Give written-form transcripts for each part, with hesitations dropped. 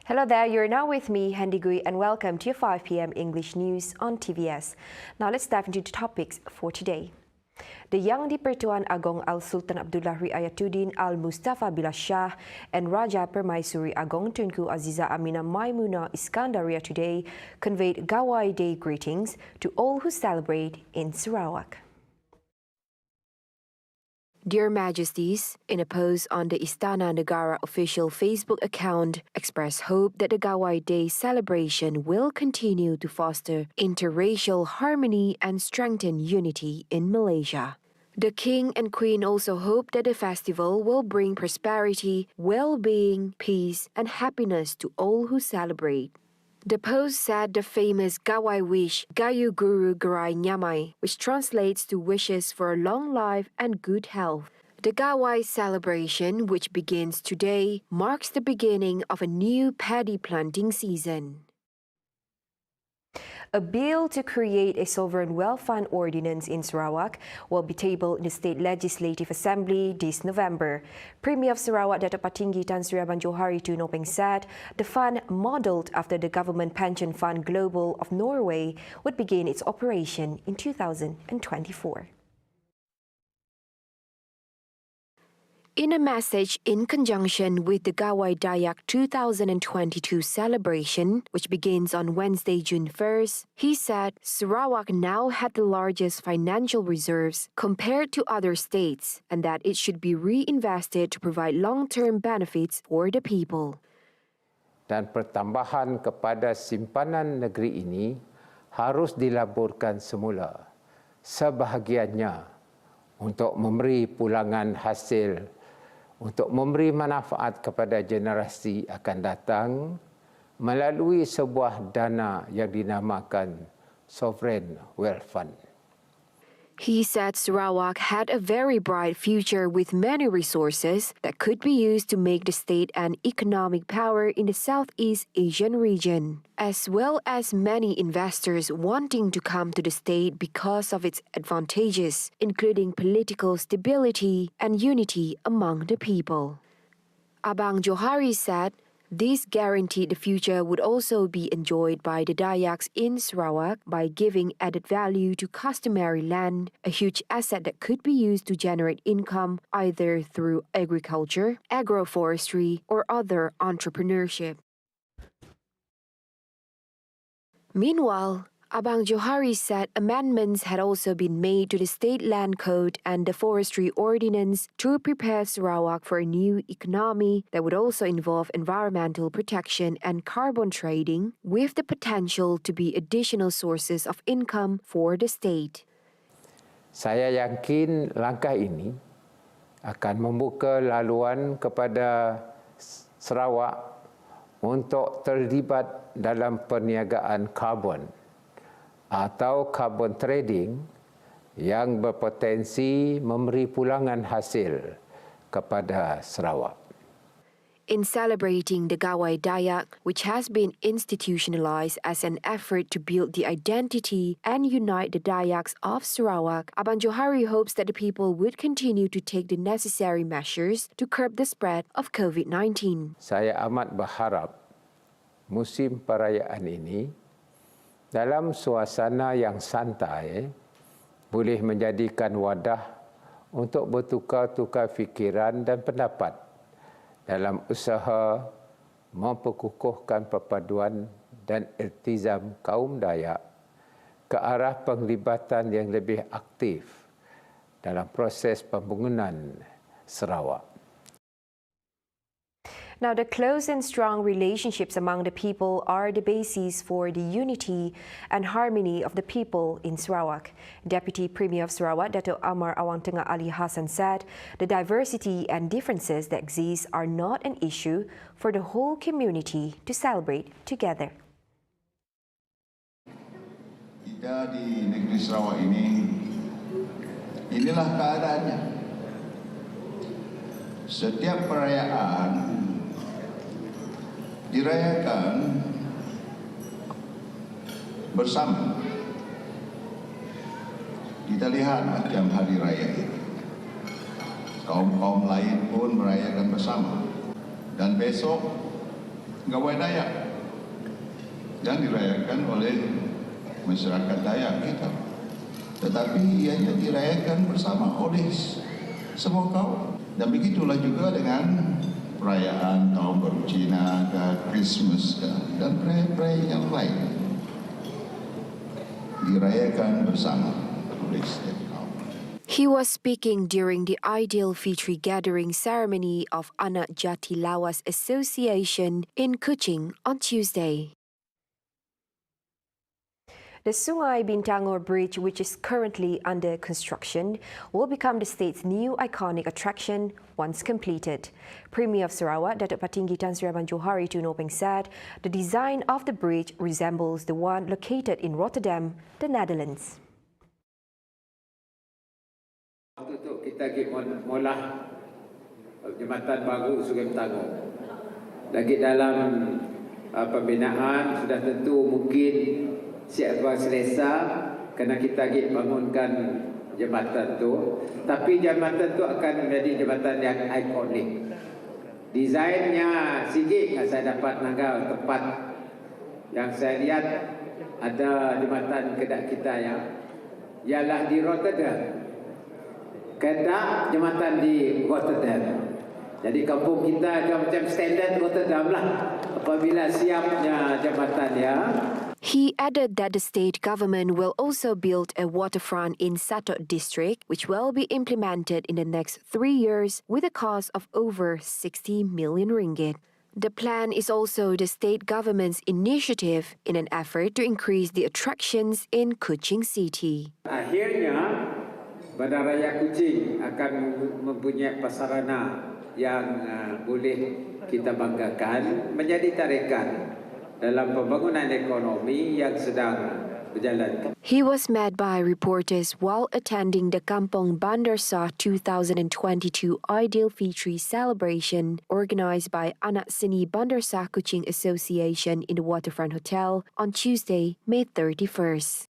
Hello there, you're now with me, Handy Gui, and welcome to your 5 p.m. English news on TVS. Now let's dive into the topics for today. The Yang di-Pertuan Agong Al-Sultan Abdullah Riayatuddin Al-Mustafa Billah Shah and Raja Permaisuri Agong Tunku Aziza Amina Maimuna Iskandaria today conveyed Gawai Day greetings to all who celebrate in Sarawak. Dear Majesties, in a post on the Istana Negara official Facebook account, express hope that the Gawai Day celebration will continue to foster interracial harmony and strengthen unity in Malaysia. The King and Queen also hope that the festival will bring prosperity, well-being, peace, and happiness to all who celebrate. The post said the famous Gawai wish, Gayu Guru Gerai Nyamai, which translates to wishes for a long life and good health. The Gawai celebration, which begins today, marks the beginning of a new paddy planting season. A bill to create a sovereign wealth fund ordinance in Sarawak will be tabled in the State Legislative Assembly this November. Premier of Sarawak, Datuk Patinggi Tan Sri Abang Johari Tun Openg said the fund, modelled after the Government Pension Fund Global of Norway, would begin its operation in 2024. In a message in conjunction with the Gawai Dayak 2022 celebration, which begins on Wednesday, June 1st, he said Sarawak now had the largest financial reserves compared to other states and that it should be reinvested to provide long-term benefits for the people. Dan pertambahan kepada simpanan negeri ini harus dilaburkan semula sebahagiannya untuk memberi pulangan hasil, untuk memberi manfaat kepada generasi akan datang melalui sebuah dana yang dinamakan Sovereign Wealth Fund. He said Sarawak had a very bright future with many resources that could be used to make the state an economic power in the Southeast Asian region, as well as many investors wanting to come to the state because of its advantages, including political stability and unity among the people. Abang Johari said this guaranteed the future would also be enjoyed by the Dayaks in Sarawak by giving added value to customary land, a huge asset that could be used to generate income either through agriculture, agroforestry, or other entrepreneurship. Meanwhile, Abang Johari said amendments had also been made to the State Land Code and the Forestry Ordinance to prepare Sarawak for a new economy that would also involve environmental protection and carbon trading, with the potential to be additional sources of income for the state. Saya yakin langkah ini akan membuka laluan kepada Sarawak untuk terlibat dalam perniagaan karbon atau carbon trading yang berpotensi memberi pulangan hasil kepada Sarawak. In celebrating the Gawai Dayak, which has been institutionalized as an effort to build the identity and unite the Dayaks of Sarawak, Abang Johari hopes that the people would continue to take the necessary measures to curb the spread of COVID-19. Saya amat berharap musim perayaan ini dalam suasana yang santai boleh menjadikan wadah untuk bertukar-tukar fikiran dan pendapat dalam usaha memperkukuhkan perpaduan dan iltizam kaum Dayak ke arah penglibatan yang lebih aktif dalam proses pembangunan Sarawak. Now, the close and strong relationships among the people are the basis for the unity and harmony of the people in Sarawak. Deputy Premier of Sarawak, Datuk Amar Awang Tengah Ali Hassan said the diversity and differences that exist are not an issue for the whole community to celebrate together. Kita di negeri Sarawak ini, inilah keadaannya. Setiap perayaan dirayakan bersama. Kita lihat macam hari raya ini. Kaum-kaum lain pun merayakan bersama. Dan besok Gawai Dayak yang dirayakan oleh masyarakat Dayak kita. Tetapi ianya dirayakan bersama oleh semua kaum. Dan begitulah juga dengan perayaan Tahun Baru Cina, Christmas dan perayaan yang lain. Dirayakan bersama oleh setiap kaum. He was speaking during the Ideal Fitri Gathering ceremony of Anak Jati Lawas Association in Kuching on Tuesday. The Sungai Bintangor Bridge, which is currently under construction, will become the state's new iconic attraction once completed. Premier of Sarawak, Datuk Patinggi Tan Sri Abang Johari Tunopeng said the design of the bridge resembles the one located in Rotterdam, the Netherlands. Untuk kita molah jembatan baru Sungai Bintangor. Lagi dalam pembinaan sudah tentu mungkin siap selesa kerana kita bangunkan jembatan tu, tapi jembatan tu akan menjadi jembatan yang ikonik. Desainnya sikit saya dapat nanggal tempat yang saya lihat ada jembatan kedai kita yang ialah di Rotterdam. Kedai jembatan di Rotterdam. Jadi kampung kita macam standard Rotterdam lah apabila siapnya jembatan ya. He added that the state government will also build a waterfront in Satot district, which will be implemented in the next 3 years with a cost of over 60 million ringgit. The plan is also the state government's initiative in an effort to increase the attractions in Kuching City. Akhirnya, Bandaraya Kuching akan mempunyai prasarana yang boleh kita banggakan menjadi tarikan dalam pembangunan ekonomi yang sedang berjalan. He was met by reporters while attending the Kampong Bandar Shah 2022 Ideal Fitri celebration organized by Anak Seni Bandar Shah Kuching Association in the Waterfront Hotel on Tuesday, May 31st.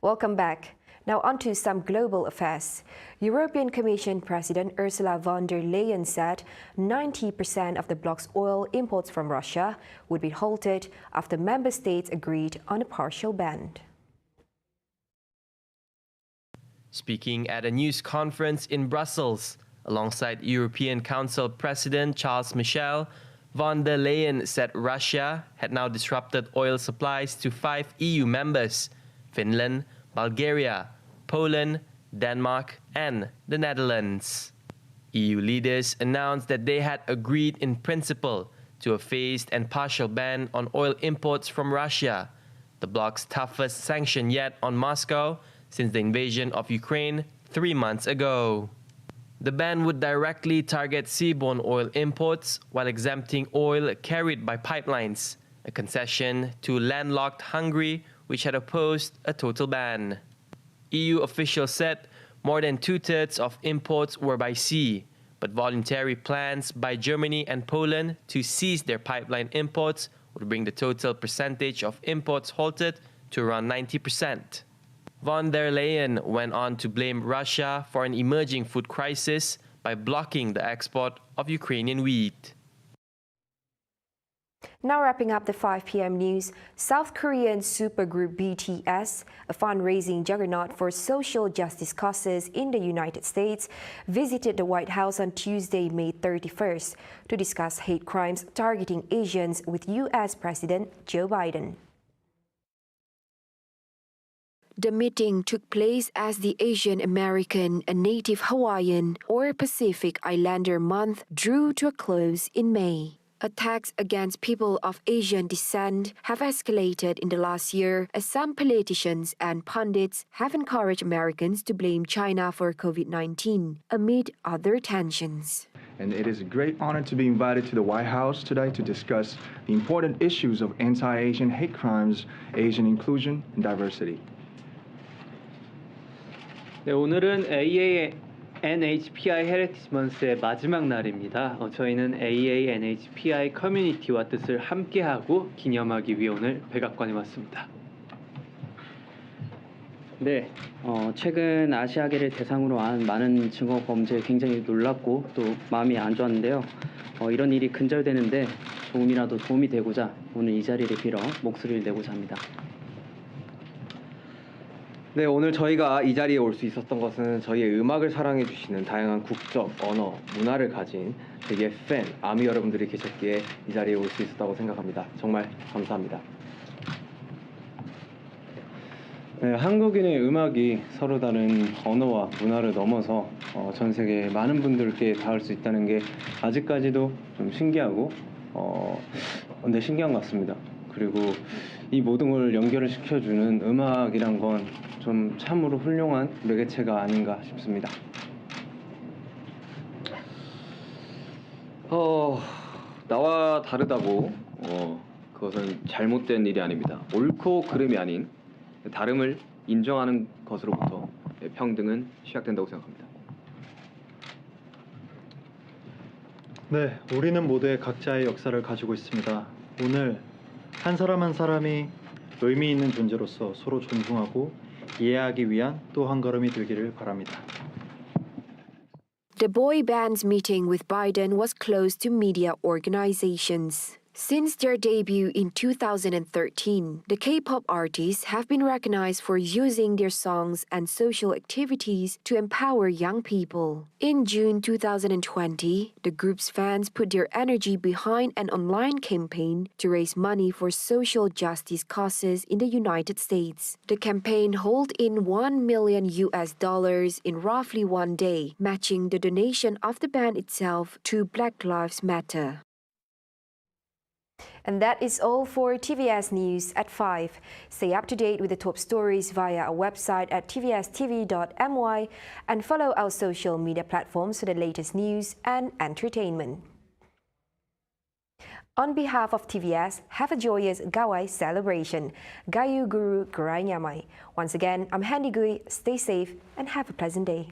Welcome back. Now on to some global affairs. European Commission President Ursula von der Leyen said 90% of the bloc's oil imports from Russia would be halted after member states agreed on a partial ban. Speaking at a news conference in Brussels, alongside European Council President Charles Michel, von der Leyen said Russia had now disrupted oil supplies to 5 EU members: Finland, Bulgaria, Poland, Denmark, and the Netherlands. EU leaders announced that they had agreed in principle to a phased and partial ban on oil imports from Russia, the bloc's toughest sanction yet on Moscow since the invasion of Ukraine 3 months ago. The ban would directly target seaborne oil imports while exempting oil carried by pipelines, a concession to landlocked Hungary, which had opposed a total ban. EU officials said more than 2/3 of imports were by sea, but voluntary plans by Germany and Poland to cease their pipeline imports would bring the total percentage of imports halted to around 90%. Von der Leyen went on to blame Russia for an emerging food crisis by blocking the export of Ukrainian wheat. Now wrapping up the 5 p.m. news, South Korean supergroup BTS, a fundraising juggernaut for social justice causes in the United States, visited the White House on Tuesday, May 31st, to discuss hate crimes targeting Asians with U.S. President Joe Biden. The meeting took place as the Asian American and Native Hawaiian or Pacific Islander Month drew to a close in May. Attacks against people of Asian descent have escalated in the last year as some politicians and pundits have encouraged Americans to blame China for COVID-19 amid other tensions. And it is a great honor to be invited to the White House today to discuss the important issues of anti-Asian hate crimes, Asian inclusion, and diversity. 네, 오늘은 NHPI 헤리티지 먼스의 마지막 날입니다. 저희는 NHPI 커뮤니티와 뜻을 함께하고 기념하기 위해 오늘 백악관에 왔습니다. 네, 최근 아시아계를 대상으로 한 많은 증오 범죄에 굉장히 놀랍고 또 마음이 안 좋았는데요. 이런 일이 근절되는데 조금이라도 도움이 되고자 오늘 이 자리를 빌어 목소리를 내고자 합니다. 네, 오늘 저희가 이 자리에 올 수 있었던 것은 저희의 음악을 사랑해 주시는 다양한 국적, 언어, 문화를 가진 저희의 팬, 아미 여러분들이 계셨기에 이 자리에 올 수 있었다고 생각합니다. 정말 감사합니다. 네, 한국인의 음악이 서로 다른 언어와 문화를 넘어서 전 세계 많은 분들께 닿을 수 있다는 게 아직까지도 좀 신기하고 근데 신기한 것 같습니다. 그리고 이 모든 걸 연결을 시켜주는 음악이란 건 좀 참으로 훌륭한 매개체가 아닌가 싶습니다. 나와 다르다고 그것은 잘못된 일이 아닙니다. 옳고 그름이 아닌 다름을 인정하는 것으로부터 평등은 시작된다고 생각합니다. 네, 우리는 모두의 각자의 역사를 가지고 있습니다. 오늘 한 사람 한 사람이 의미 있는 존재로서 서로 존중하고 이해하기 위한 또 한 걸음이 되기를 바랍니다. The boy band's meeting with Biden was closed to media organizations. Since their debut in 2013, the K-pop artists have been recognized for using their songs and social activities to empower young people. In June 2020, the group's fans put their energy behind an online campaign to raise money for social justice causes in the United States. The campaign hauled in $1 million in roughly one day, matching the donation of the band itself to Black Lives Matter. And that is all for TVS News at 5. Stay up to date with the top stories via our website at TVSTVMY and follow our social media platforms for the latest news and entertainment. On behalf of TVS, have a joyous GAWAI celebration. Gayu Guru Garai Nyamai. Once again, I'm Handy Gui. Stay safe and have a pleasant day.